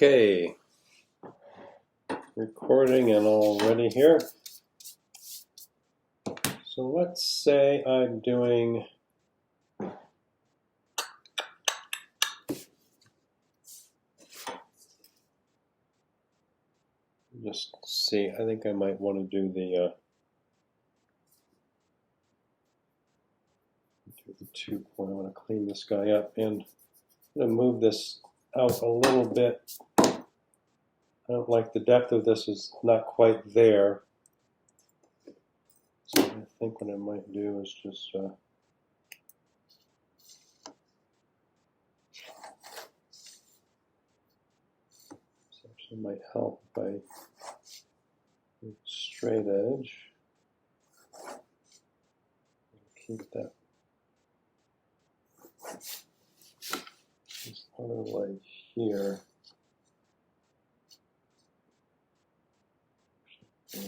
Okay, recording and all ready here. So let's say I'm doing just see. I think I might want to do the 2 point. I want to clean this guy up and I'm going to move this out a little bit. I don't like the depth of this is not quite there. So I think what I might do is just this actually might help by straight edge. Keep that this other light here. Yeah.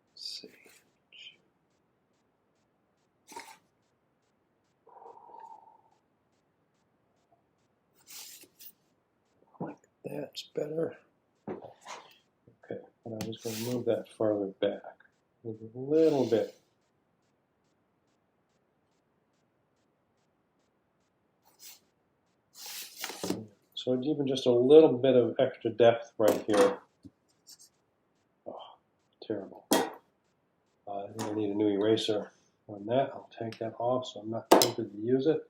Let's see. Like that's better. Okay, and I was going to move that farther back. Move it a little bit. So even just a little bit of extra depth right here. Oh, terrible. I think I need a new eraser on that. I'll take that off so I'm not tempted to use it.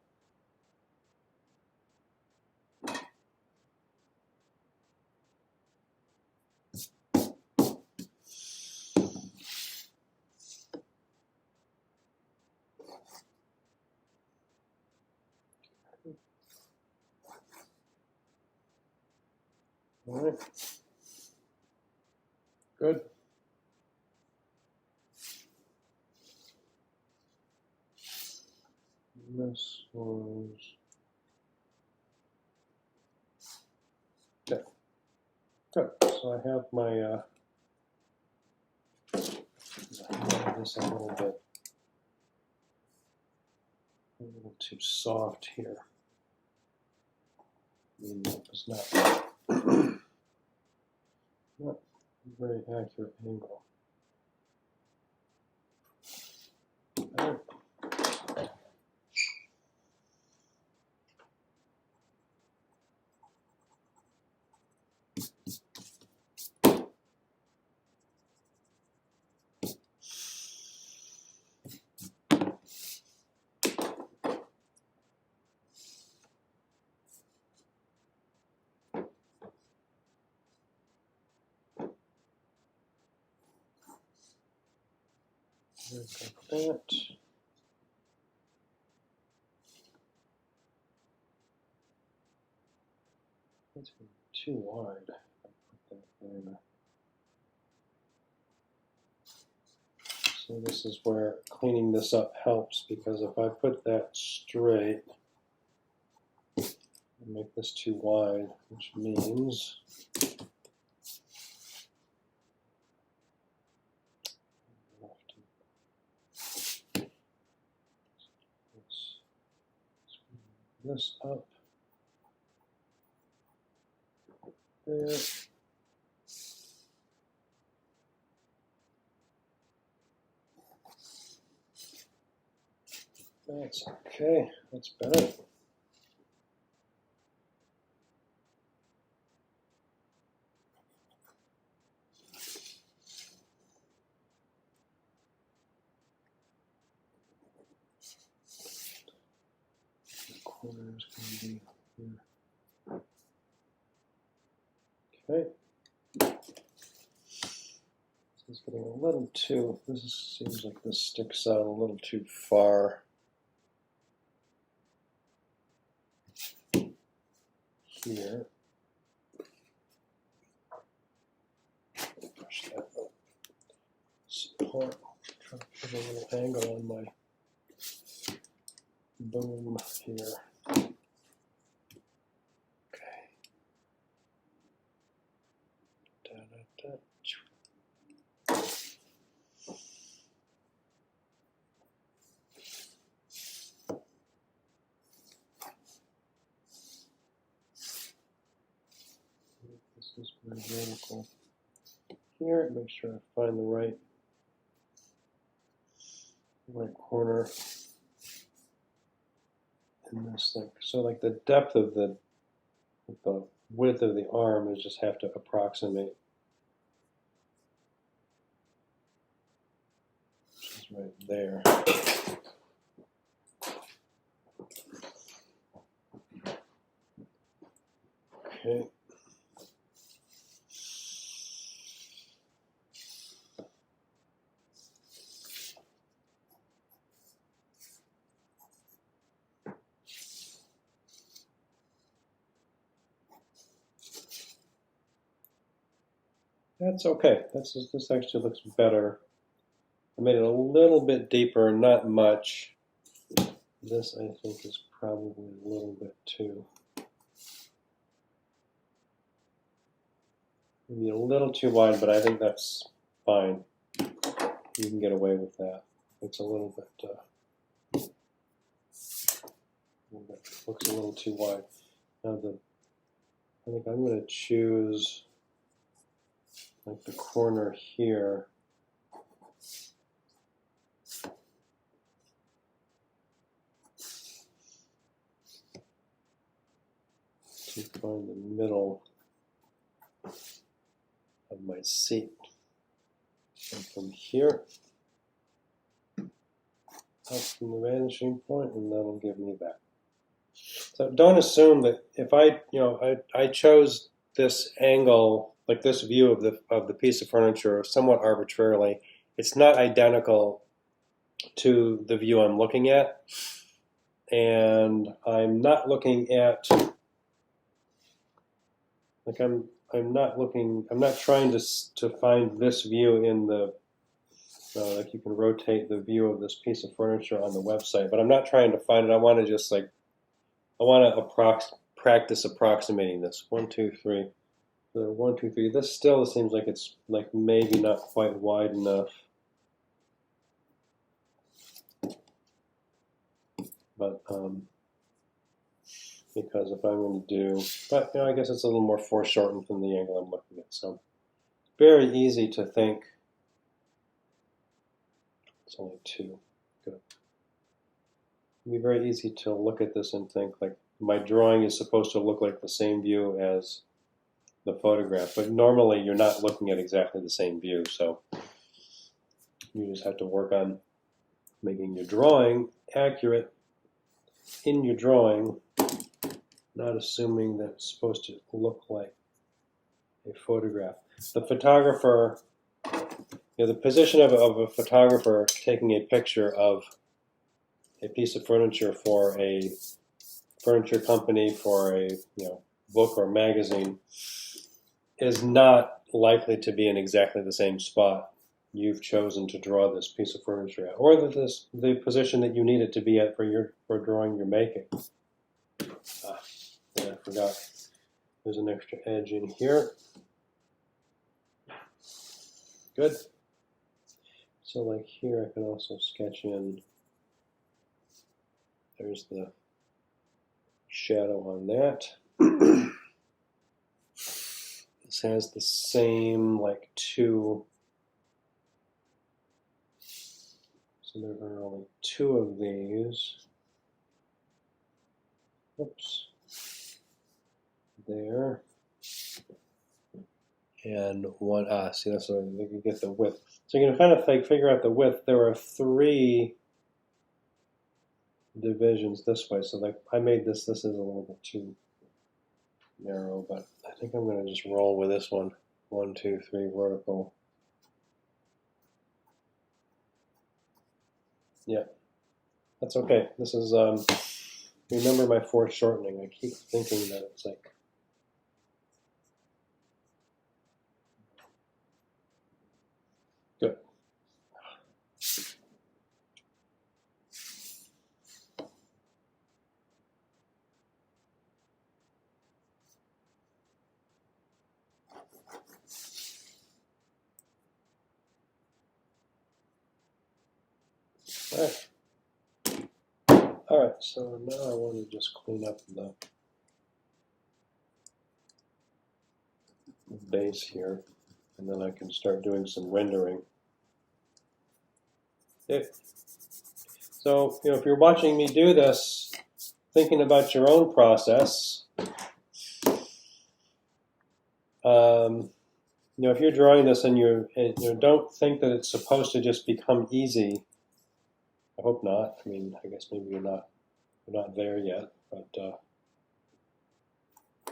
All right. Good. This was okay. Good. So I have my this a little too soft here. It was not not a very accurate angle. All right. That. That's too wide. I'll put that there. So this is where cleaning this up helps, because if I put that straight and make this too wide, which means I have to speed this up there. That's okay. That's better. The corner is going to be here. Okay. This is getting a little too. This seems like this sticks out a little too far here. Push that support. Try to put a little angle on my boom here. Okay. Da, da, da. This is my vertical here. Make sure I find the right corner in this thing. So like the depth of the width of the arm is just have to approximate. Which is right there. Okay. That's okay. This actually looks better. I made it a little bit deeper, not much. This, I think, is probably a little bit too. Maybe a little too wide, but I think that's fine. You can get away with that. It's a little bit, looks a little too wide. Now I think I'm going to choose like the corner here. To find the middle of my seat. And from here, up from the vanishing point, and that'll give me that. So don't assume that if I chose this angle, like this view of the piece of furniture, somewhat arbitrarily. It's not identical to the view I'm looking at, and I'm not looking at like I'm not trying to find this view in the like you can rotate the view of this piece of furniture on the website, but I'm not trying to find it. I want to just like I want to practice approximating this. 1, 2, 3. 1, 2, 3. This still seems like it's like maybe not quite wide enough. But because if I'm going to do, but I guess it's a little more foreshortened from the angle I'm looking at. So very easy to think. It's only 2. Good. It'd be very easy to look at this and think like my drawing is supposed to look like the same view as the photograph, but normally you're not looking at exactly the same view, so you just have to work on making your drawing accurate in your drawing, not assuming that it's supposed to look like a photograph. The photographer, the position of a photographer taking a picture of a piece of furniture for a furniture company, for a book or magazine, is not likely to be in exactly the same spot you've chosen to draw this piece of furniture at, or the position that you need it to be at for drawing you're making. I forgot. There's an extra edge in here. Good. So like here, I can also sketch in. There's the shadow on that. This has the same like 2. So there are only 2 of these. Oops. There. And 1, see, that's so you can get the width. So you can kind of like figure out the width. There are 3 divisions this way. So like I made this is a little bit too narrow, but I think I'm going to just roll with this one. 1, 2, 3 vertical. Yeah, that's okay. This is, remember my foreshortening. I keep thinking that it's like, good. All right, so now I want to just clean up base here, and then I can start doing some rendering. So, if you're watching me do this, thinking about your own process, if you're drawing this and you don't think that it's supposed to just become easy, I hope not. I mean, I guess maybe you're not there yet, but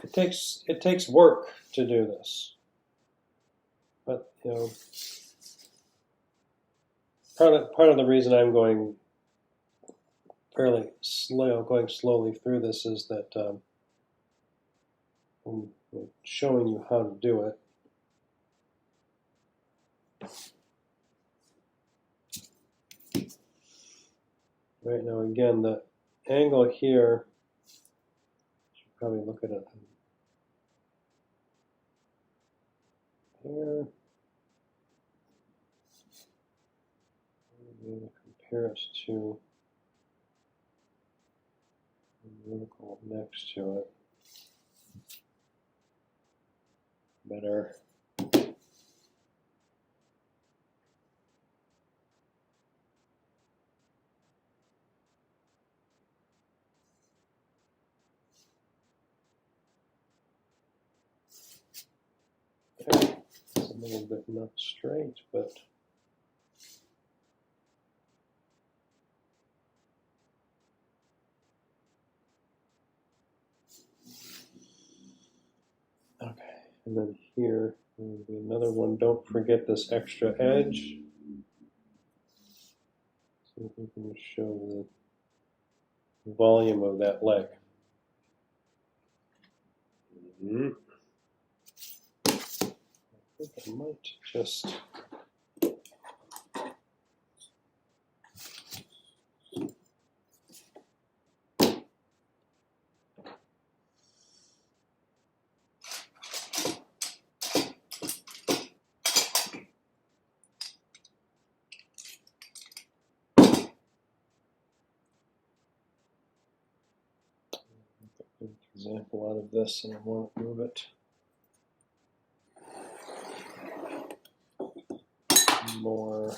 it takes work to do this. But part of the reason I'm going fairly slow, going slowly through this, is that I'm showing you how to do it. Right now, again, the angle here, should probably look at it here. I'm going to compare it to the vertical next to it. Better. Okay. It's a little bit not straight, but okay. And then here will be another one. Don't forget this extra edge. See if we can show the volume of that leg. I think I might just make an example out of this, and I won't move it more.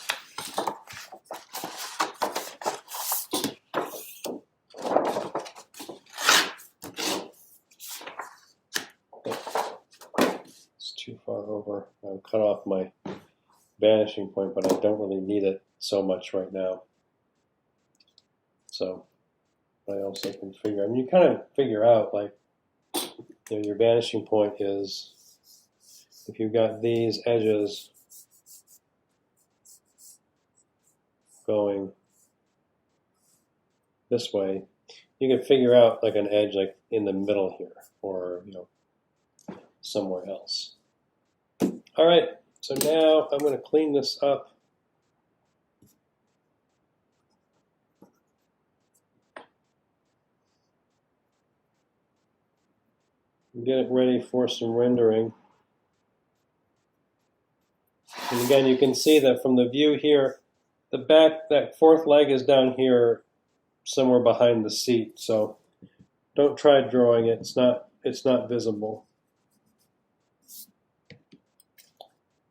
It's too far over. I'll cut off my vanishing point, but I don't really need it so much right now. So I also can figure, I mean, you kind of figure out, like, your vanishing point is, if you've got these edges going this way, you can figure out like an edge like in the middle here, or somewhere else. All right, so now I'm going to clean this up. Get it ready for some rendering. And again, you can see that from the view here, the back, that fourth leg is down here somewhere behind the seat. So don't try drawing it. It's not visible.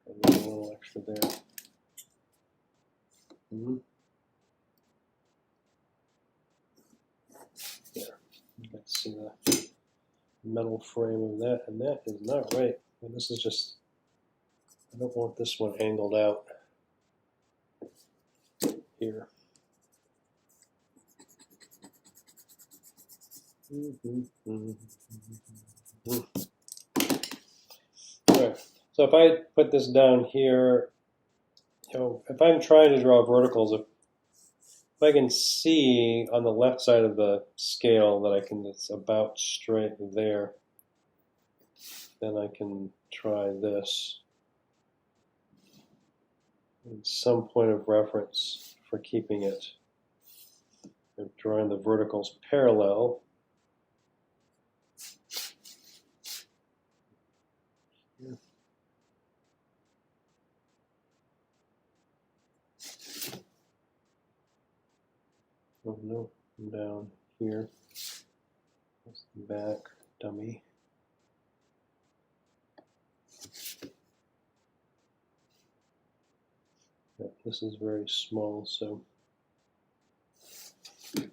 And a little extra there. There. You can see the metal frame of that, and that is not right. And this is just, I don't want this one angled out here. Right. So if I put this down here, if I'm trying to draw verticals, if I can see on the left side of the scale that it's about straight there, then I can try this. And some point of reference for keeping it, drawing the verticals parallel. Yeah. Oh no, I'm down here. That's the back dummy. this is very small, so just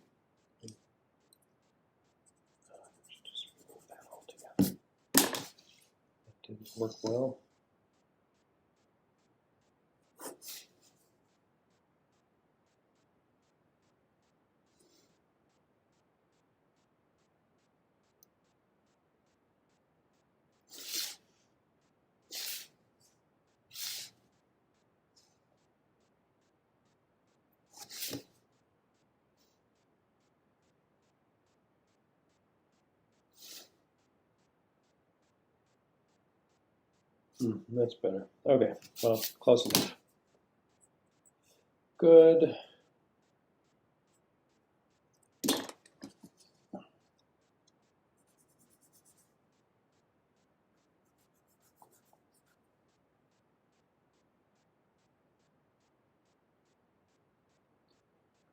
remove that altogether. That didn't work well. That's better. Okay, well, close enough. Good.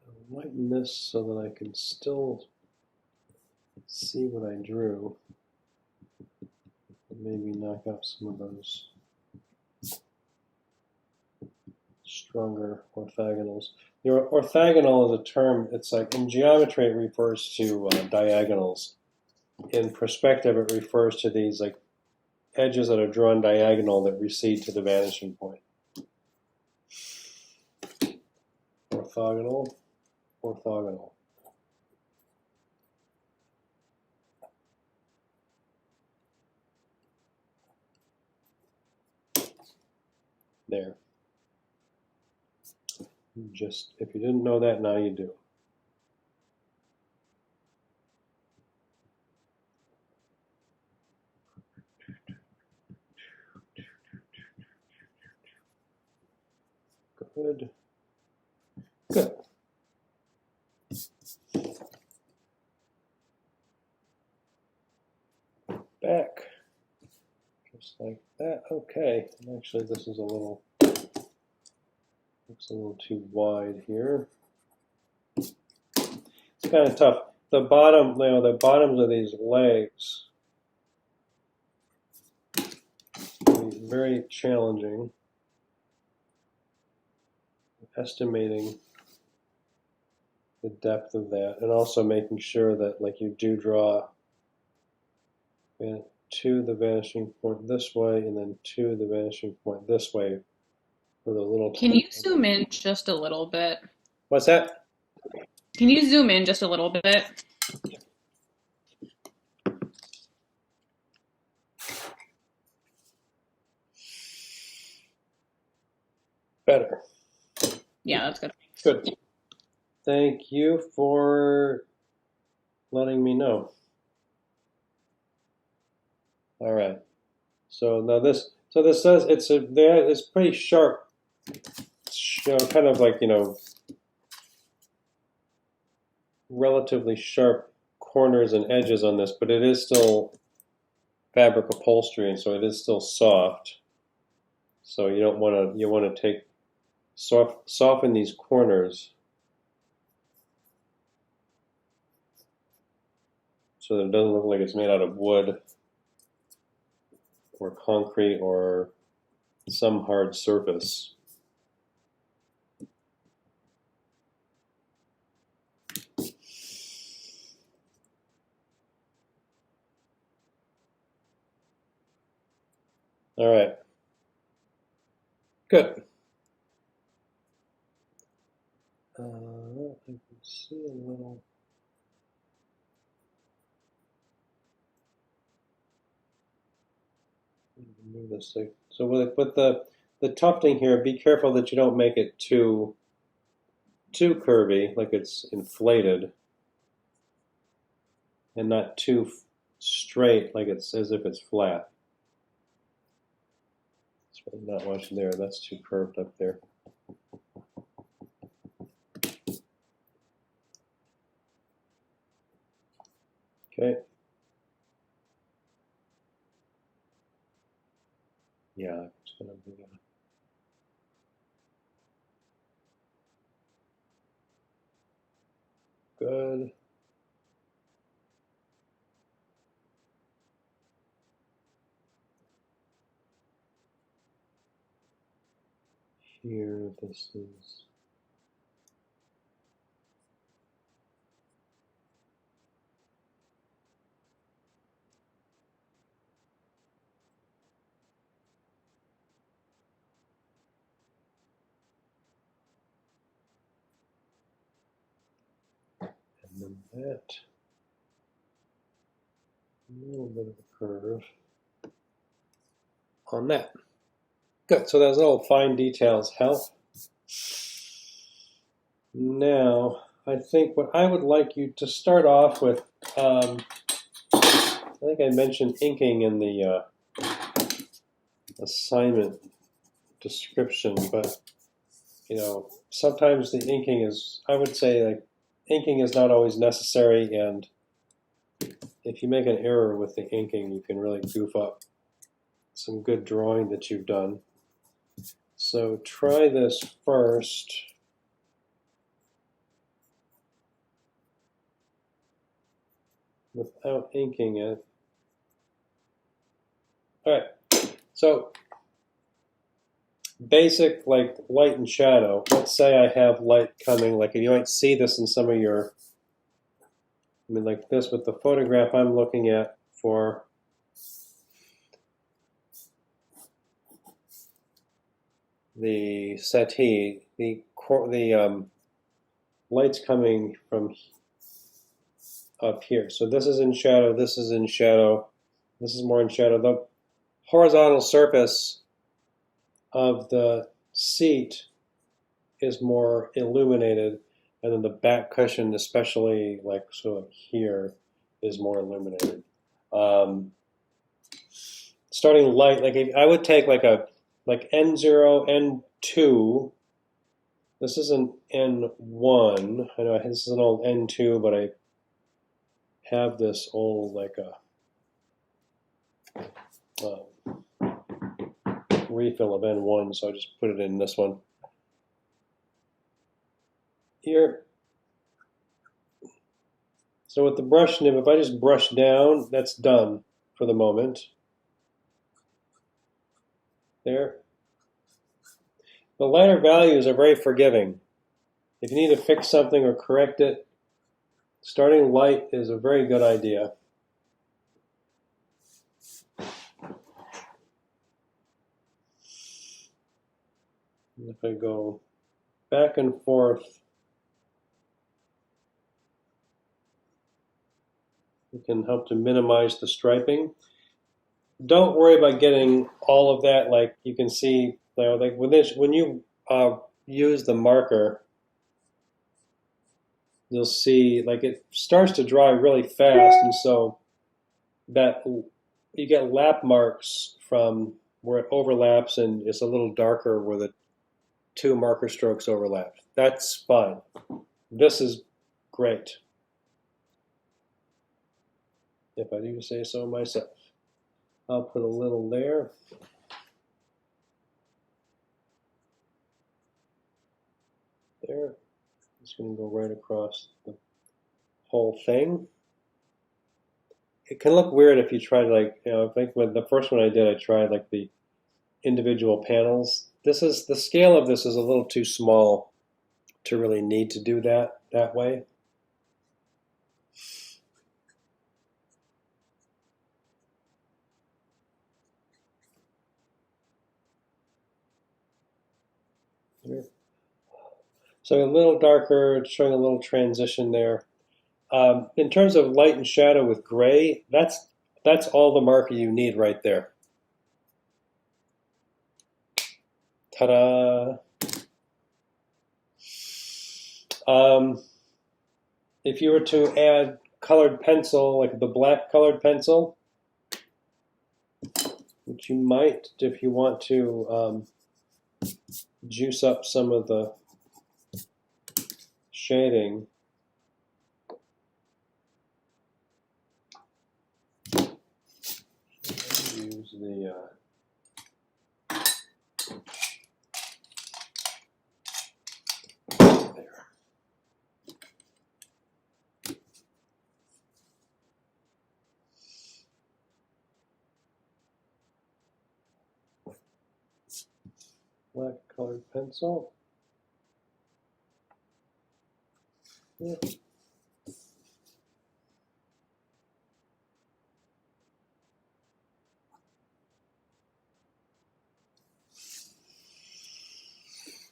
I'll lighten this so that I can still see what I drew. And maybe knock out some of those stronger orthogonals. The orthogonal is a term, it's like in geometry it refers to diagonals. In perspective it refers to these like edges that are drawn diagonal that recede to the vanishing point. Orthogonal, orthogonal. There. Just, if you didn't know that, now you do. Good. Good. Back. Just like that. Okay. And actually, this is a little, looks a little too wide here. It's kind of tough. The bottom, you know, the bottoms of these legs are very challenging. Estimating the depth of that, and also making sure that, like, you do draw to the vanishing point this way, and then to the vanishing point this way for the little. Can you zoom in just a little bit? What's that? Can you zoom in just a little bit? Better. Yeah, that's good. Good. Thank you for letting me know. All right. So now this, so this says it's pretty sharp, kind of like, relatively sharp corners and edges on this, but it is still fabric upholstery, and so it is still soft. So you don't want to, you want to take, soften these corners so that it doesn't look like it's made out of wood or concrete or some hard surface. All right. Good. I can see a little. Move this thing. So with the tufting here, be careful that you don't make it too curvy, like it's inflated, and not too straight, like it's as if it's flat. That's really not much there. That's too curved up there. Okay. Yeah, it's gonna be. Good. here, this is. And then that, a little bit of a curve on that. Good, so those little fine details help. Now, I think what I would like you to start off with, I think I mentioned inking in the assignment description, but sometimes the inking is, I would say, like, inking is not always necessary, and if you make an error with the inking, you can really goof up some good drawing that you've done. So try this first. Without inking it. All right, so basic, like, light and shadow. Let's say I have light coming, like, you might see this in some of your, like this with the photograph I'm looking at for the settee, the light's coming from up here. So this is in shadow, this is in shadow, this is more in shadow. The horizontal surface of the seat is more illuminated, and then the back cushion, especially like sort of here, is more illuminated. Starting light, like I would take like N0, N2. This is an N1. I know this is an old N2, but I have this old like a refill of N1, so I just put it in this one. Here. So with the brush nib, if I just brush down, that's done for the moment. There. The lighter values are very forgiving. If you need to fix something or correct it, starting light is a very good idea. If I go back and forth, it can help to minimize the striping. Don't worry about getting all of that. Like you can see, like when you use the marker, you'll see like it starts to dry really fast, and so that you get lap marks from where it overlaps, and it's a little darker where the two marker strokes overlap. That's fine. This is great, if I do say so myself. I'll put a little there. There. Just going to go right across the whole thing. It can look weird if you try to, like, I think with the first one I did, I tried like the individual panels. This is, the scale of this is a little too small to really need to do that way. So a little darker, showing a little transition there. In terms of light and shadow with gray, that's all the marker you need right there. Ta-da! If you were to add colored pencil, like the black colored pencil, which you might if you want to juice up some of the shading. Use the there. black colored pencil. Yeah.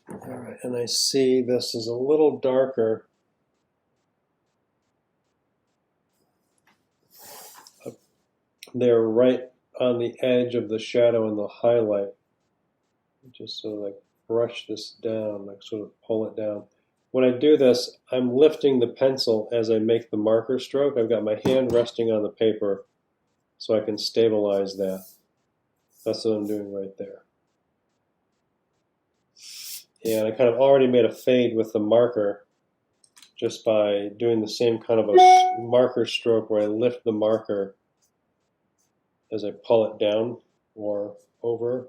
All right, and I see this is a little darker. They're right on the edge of the shadow and the highlight. Just sort of like brush this down, like sort of pull it down. When I do this, I'm lifting the pencil as I make the marker stroke. I've got my hand resting on the paper so I can stabilize that. That's what I'm doing right there. And I kind of already made a fade with the marker just by doing the same kind of a marker stroke where I lift the marker as I pull it down or over,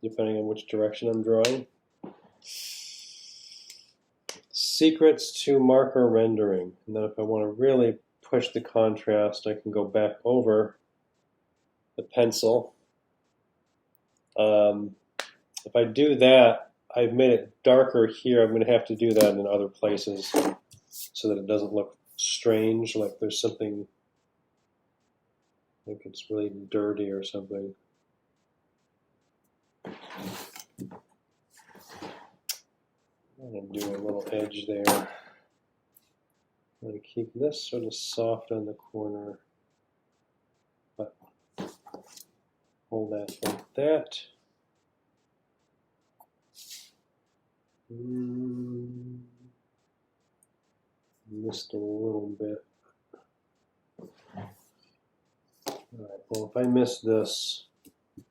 depending on which direction I'm drawing. Secrets to marker rendering. And then if I want to really push the contrast, I can go back over the pencil. If I do that, I've made it darker here. I'm going to have to do that in other places so that it doesn't look strange, like there's something, like it's really dirty or something. I'm going to do a little edge there. I'm going to keep this sort of soft on the corner, but hold that like that. Missed a little bit. All right, well, if I miss this, let's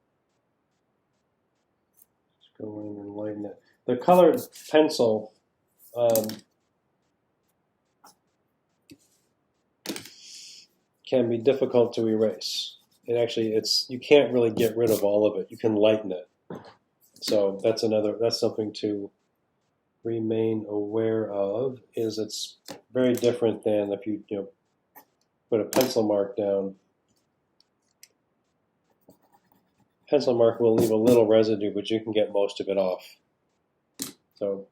go in and lighten it. The colored pencil can be difficult to erase. And actually, you can't really get rid of all of it. You can lighten it. So that's something to remain aware of, is it's very different than if you put a pencil mark down. Pencil mark will leave a little residue, but you can get most of it off. So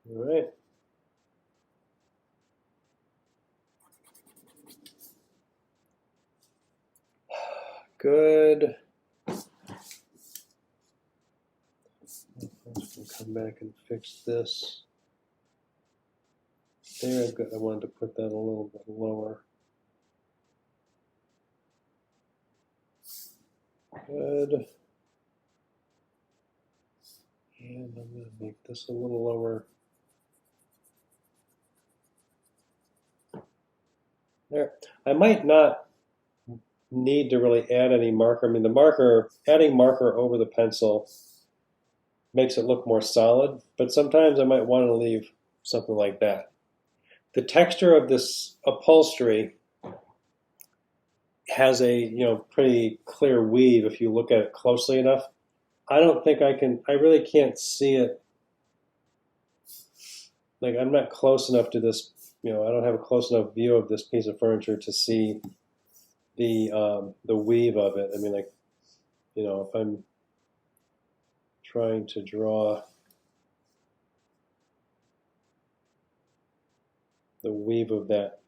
all right. Good. I'll come back and fix this. There, I wanted to put that a little bit lower. Good. And I'm going to make this a little lower. There. I might not need to really add any marker. I mean, adding marker over the pencil makes it look more solid, but sometimes I might want to leave something like that. The texture of this upholstery has a pretty clear weave if you look at it closely enough. I really can't see it. Like, I'm not close enough to this, I don't have a close enough view of this piece of furniture to see the weave of it. I mean, like, if I'm trying to draw the weave of that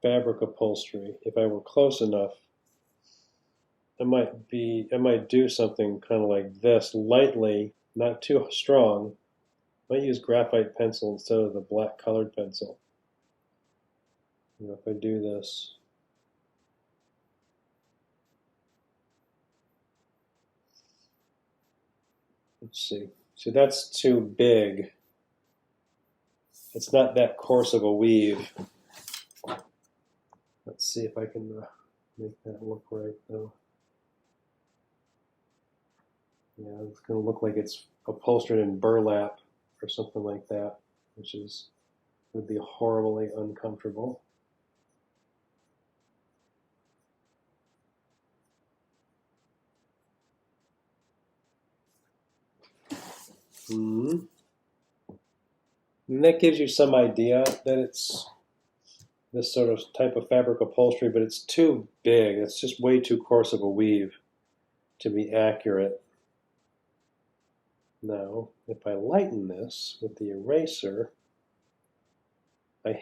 fabric upholstery, if I were close enough, I might do something kind of like this, lightly, not too strong. I might use graphite pencil instead of the black colored pencil. If I do this. Let's see. See, that's too big. It's not that coarse of a weave. Let's see if I can make that look right, though. Yeah, it's going to look like it's upholstered in burlap or something like that, which would be horribly uncomfortable. And that gives you some idea that it's this sort of type of fabric upholstery, but it's too big. It's just way too coarse of a weave to be accurate. Now, if I lighten this with the eraser, I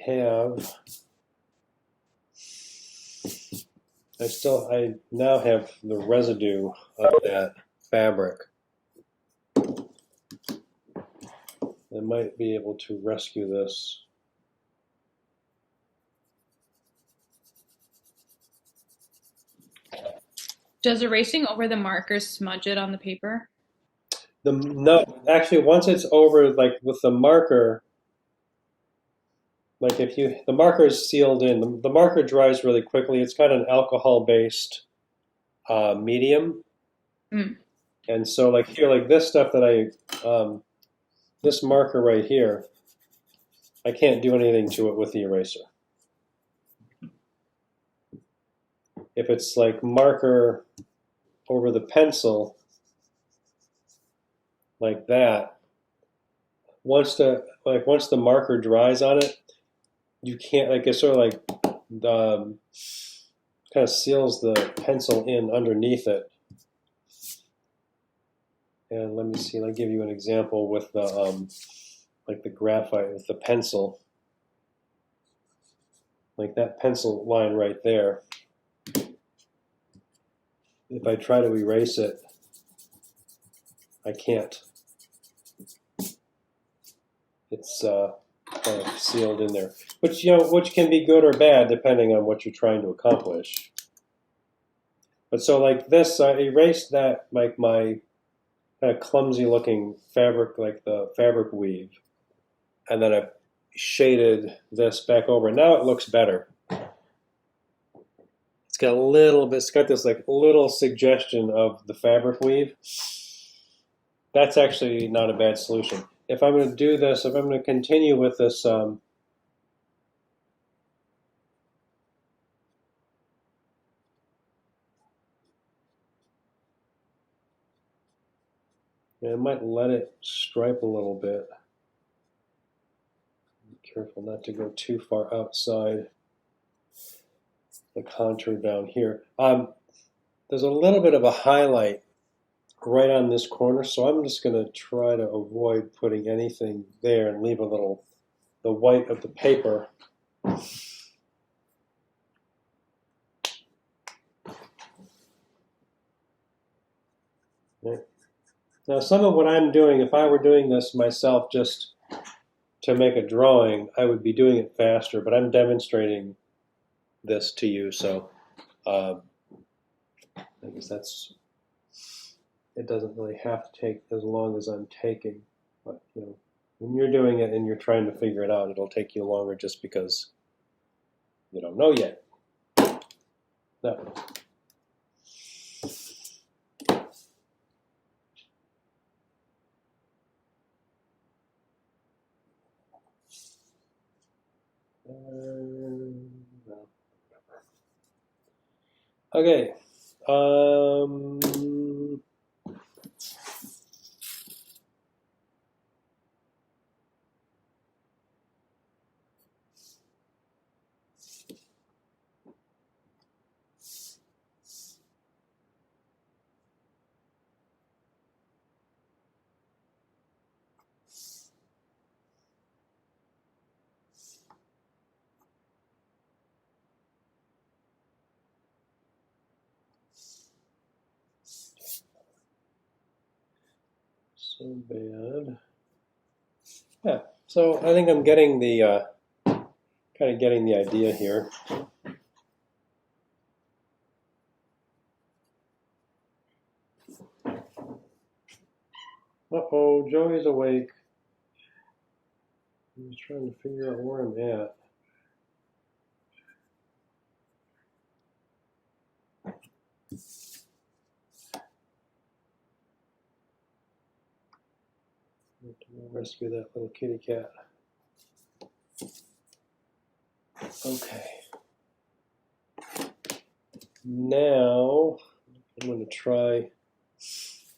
now have the residue of that fabric. I might be able to rescue this. Does erasing over the markers smudge it on the paper? No, actually, once it's over, like with the marker, like the marker is sealed in, the marker dries really quickly. It's got an alcohol-based medium. Mm. And so like here, like this stuff that this marker right here, I can't do anything to it with the eraser. If it's like marker over the pencil, like that, once the marker dries on it, you can't, like, it sort of like kind of seals the pencil in underneath it. And let me see, I'll give you an example with the like the graphite with the pencil. Like that pencil line right there. If I try to erase it, I can't. It's kind of sealed in there, which can be good or bad depending on what you're trying to accomplish. But so like this, I erased that, like my kind of clumsy looking fabric, like the fabric weave, and then I shaded this back over. Now it looks better. It's got a little bit, it's got this like little suggestion of the fabric weave. That's actually not a bad solution. If I'm going to do this, if I'm going to continue with this, I might let it stripe a little bit. Be careful not to go too far outside the contour down here. There's a little bit of a highlight right on this corner, so I'm just going to try to avoid putting anything there and leave a little, the white of the paper. Right. Now, some of what I'm doing, if I were doing this myself just to make a drawing, I would be doing it faster, but I'm demonstrating this to you, so I guess it doesn't really have to take as long as I'm taking, but when you're doing it and you're trying to figure it out, it'll take you longer just because you don't know yet. No. Okay. So bad. Yeah. So I think I'm getting the kind of getting the idea here. Uh-oh, Joey's awake. I'm just trying to figure out where I'm at. Rescue that little kitty cat. Okay. Now I'm going to try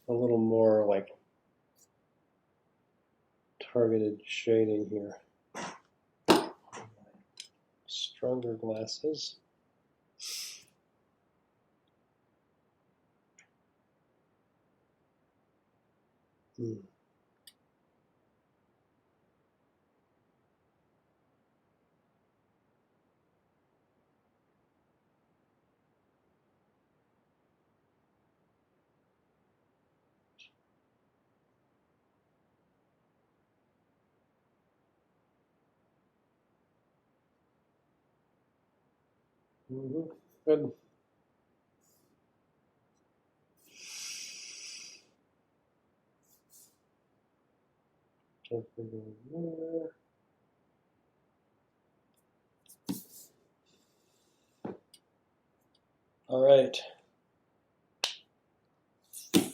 a little more like targeted shading here. Stronger glasses. Good. All right. Clean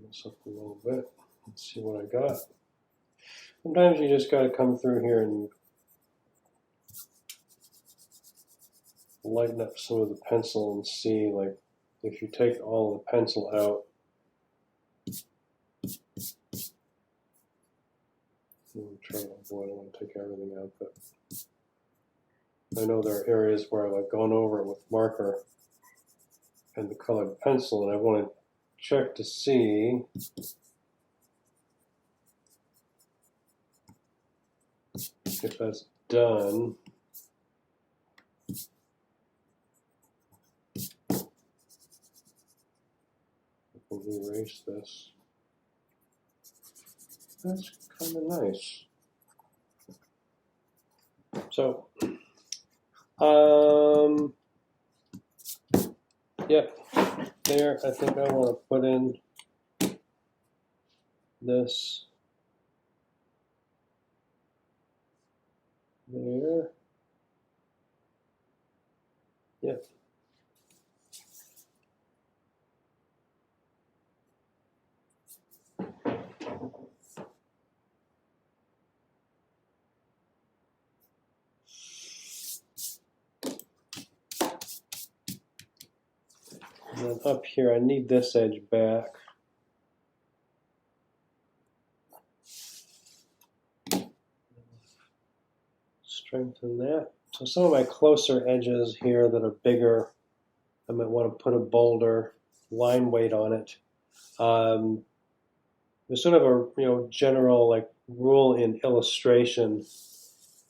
this up a little bit. Let's see what I got. Sometimes you just got to come through here and lighten up some of the pencil and see, like, if you take all the pencil out, I'm trying to avoid, I don't want to take everything out, but I know there are areas where I've like gone over it with marker and the colored pencil, and I want to check to see if that's done. I can erase this. That's kind of nice. So, yep, there, I think I want to put in this there. Yep. And then up here, I need this edge back. Strengthen that. So some of my closer edges here that are bigger, I might want to put a bolder line weight on it. There's sort of a general like rule in illustration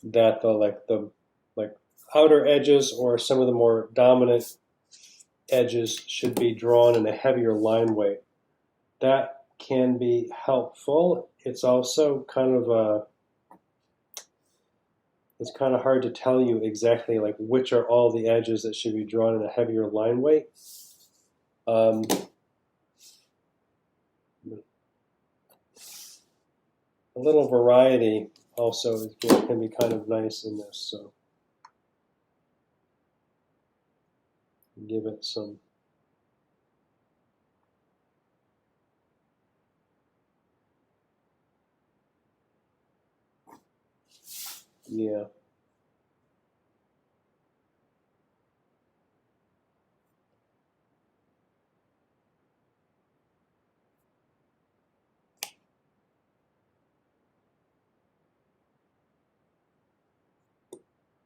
that the outer edges or some of the more dominant edges should be drawn in a heavier line weight. That can be helpful. It's also it's kind of hard to tell you exactly like which are all the edges that should be drawn in a heavier line weight. A little variety also can be kind of nice in this, so give it some. Yeah.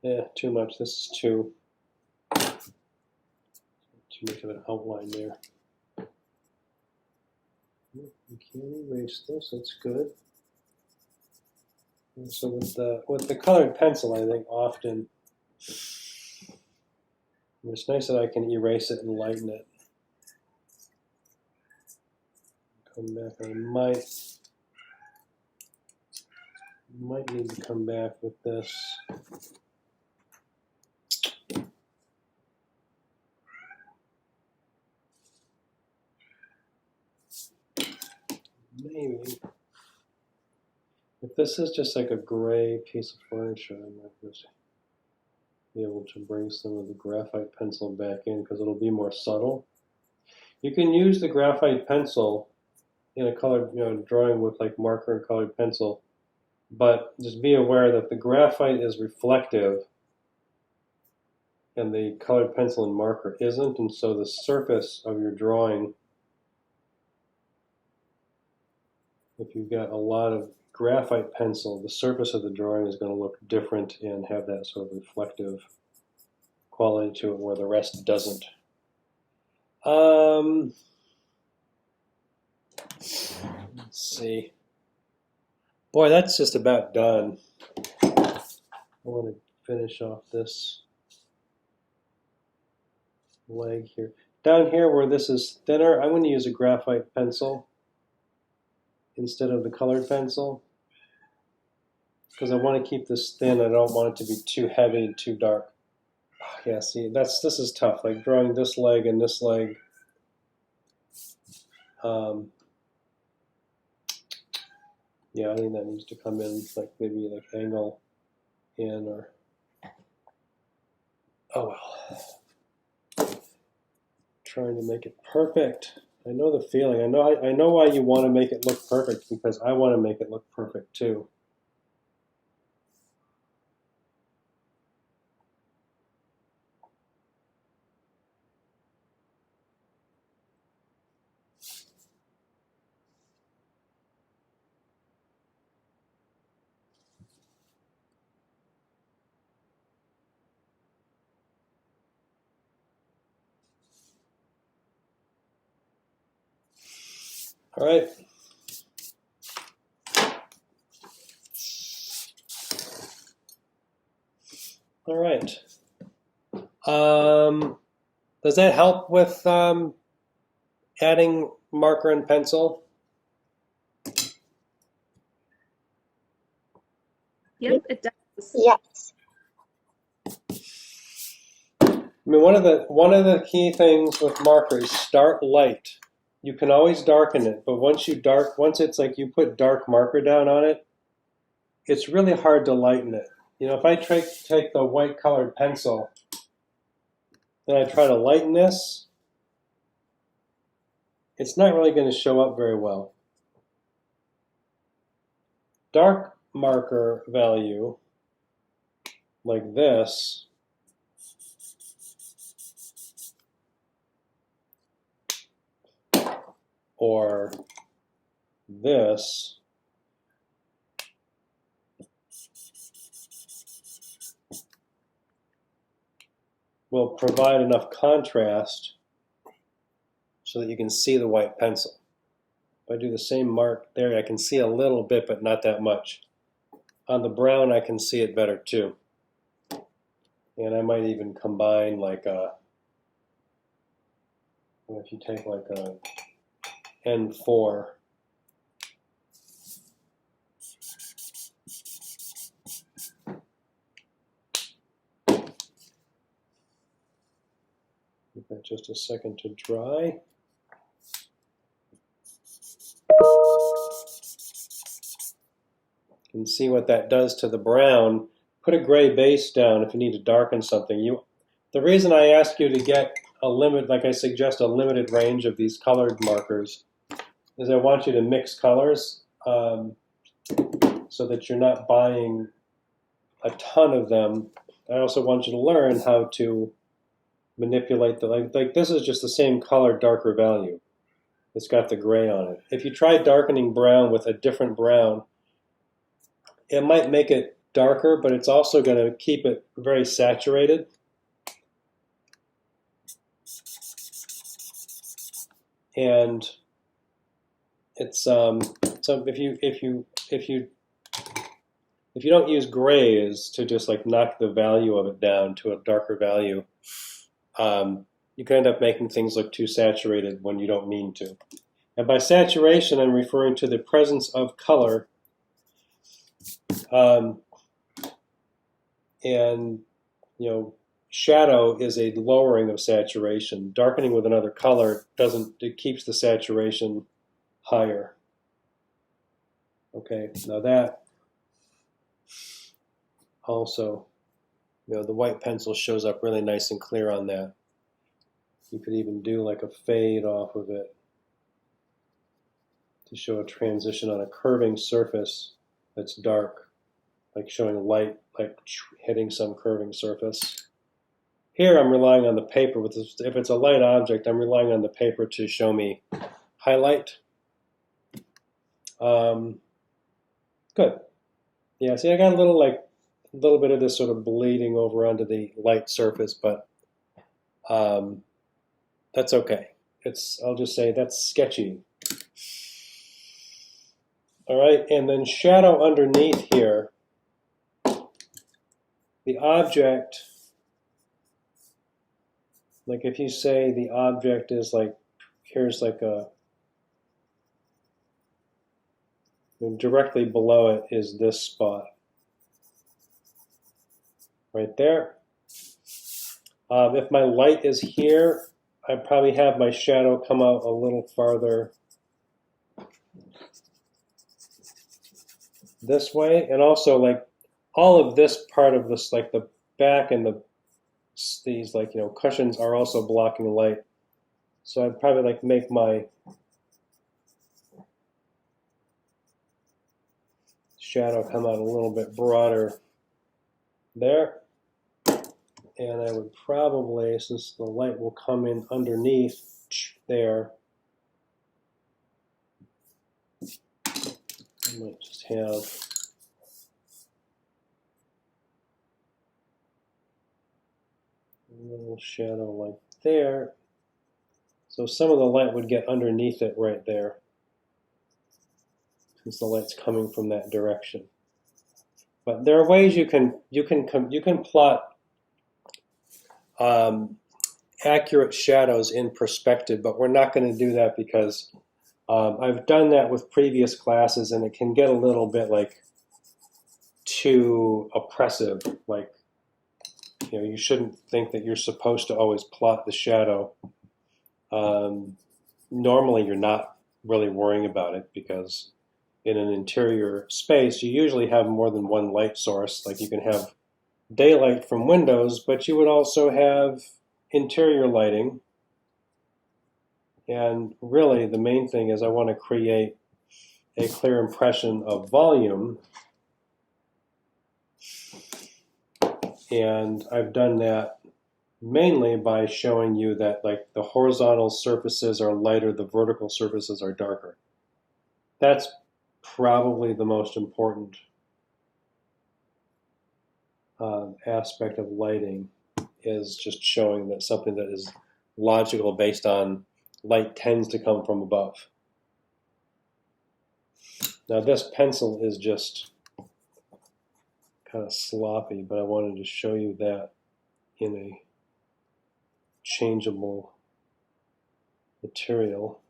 Yeah, too much. This is too much of an outline there. You can erase this. That's good. And so with the colored pencil, I think often it's nice that I can erase it and lighten it. Come back. I might need to come back with this. Maybe. If this is just like a gray piece of furniture, I might just be able to bring some of the graphite pencil back in because it'll be more subtle. You can use the graphite pencil in a colored, drawing with like marker and colored pencil, but just be aware that the graphite is reflective and the colored pencil and marker isn't, and so the surface of your drawing if you've got a lot of graphite pencil, the surface of the drawing is going to look different and have that sort of reflective quality to it where the rest doesn't. Let's see. Boy, that's just about done. I want to finish off this leg here. Down here where this is thinner, I'm going to use a graphite pencil instead of the colored pencil because I want to keep this thin. I don't want it to be too heavy and too dark. Oh, yeah, see, this is tough. Like drawing this leg and this leg. Yeah, I think that needs to come in like maybe like angle in or. Oh well. Trying to make it perfect. I know the feeling. I know why you want to make it look perfect because I want to make it look perfect too. All right. All right. Does that help with adding marker and pencil? Yep, it does. Yes. I mean, one of the key things with markers, start light. You can always darken it, but once it's like you put dark marker down on it, it's really hard to lighten it. You know, if I take the white colored pencil, then I try to lighten this, it's not really going to show up very well. Dark marker value, like this, or this, will provide enough contrast so that you can see the white pencil. If I do the same mark there, I can see a little bit, but not that much. On the brown, I can see it better too. And I might even combine like if you take like a N4, give that just a second to dry. You can see what that does to the brown. Put a gray base down if you need to darken something. The reason I ask you to get a limit, like I suggest a limited range of these colored markers, is I want you to mix colors so that you're not buying a ton of them. I also want you to learn how to manipulate like this is just the same color, darker value. It's got the gray on it. If you try darkening brown with a different brown, it might make it darker, but it's also going to keep it very saturated. And it's so if you don't use grays to just like knock the value of it down to a darker value, you can end up making things look too saturated when you don't mean to. And by saturation, I'm referring to the presence of color. And shadow is a lowering of saturation. Darkening with another color it keeps the saturation higher. Okay, now that also, the white pencil shows up really nice and clear on that. You could even do like a fade off of it to show a transition on a curving surface that's dark, like showing light, like hitting some curving surface. Here I'm relying on the paper. If it's a light object, I'm relying on the paper to show me highlight. Good. Yeah, see, I got a little bit of this sort of bleeding over onto the light surface, but that's okay. I'll just say that's sketchy. All right, and then shadow underneath here, the object, like if you say the object is like, here's like directly below it is this spot. Right there. If my light is here, I probably have my shadow come out a little farther this way, and also like all of this part of this, like the back and these like cushions are also blocking light. So I'd probably like make my shadow come out a little bit broader there. And I would probably, since the light will come in underneath there, I might just have a little shadow like there. So some of the light would get underneath it right there, since the light's coming from that direction. But there are ways you can plot accurate shadows in perspective, but we're not going to do that because I've done that with previous classes, and it can get a little bit like too oppressive. Like, you shouldn't think that you're supposed to always plot the shadow. Normally, you're not really worrying about it because in an interior space, you usually have more than one light source. Like you can have daylight from windows, but you would also have interior lighting. And really, the main thing is I want to create a clear impression of volume. And I've done that mainly by showing you that like the horizontal surfaces are lighter, the vertical surfaces are darker. That's probably the most important aspect of lighting, is just showing that something that is logical based on light tends to come from above. Now this pencil is just kind of sloppy, but I wanted to show you that in a changeable material.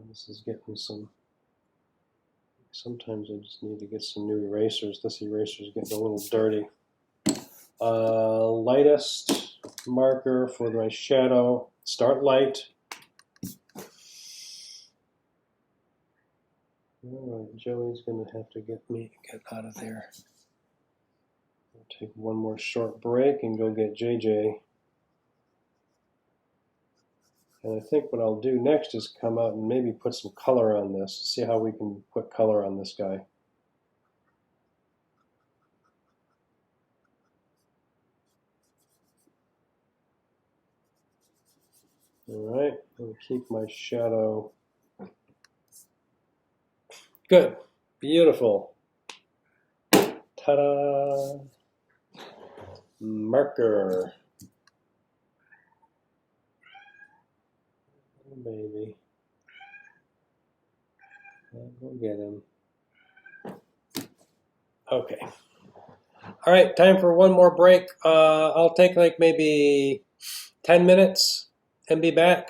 This is getting sometimes I just need to get some new erasers. This eraser is getting a little dirty. Lightest marker for my shadow. Start light. All right, Joey's going to have to get out of there. I'll take one more short break and go get JJ. And I think what I'll do next is come out and maybe put some color on this. See how we can put color on this guy. All right, I'll keep my shadow. Good, beautiful. Ta-da! Marker. Oh, baby. We'll get him. Okay. All right, time for one more break. I'll take like maybe 10 minutes and be back.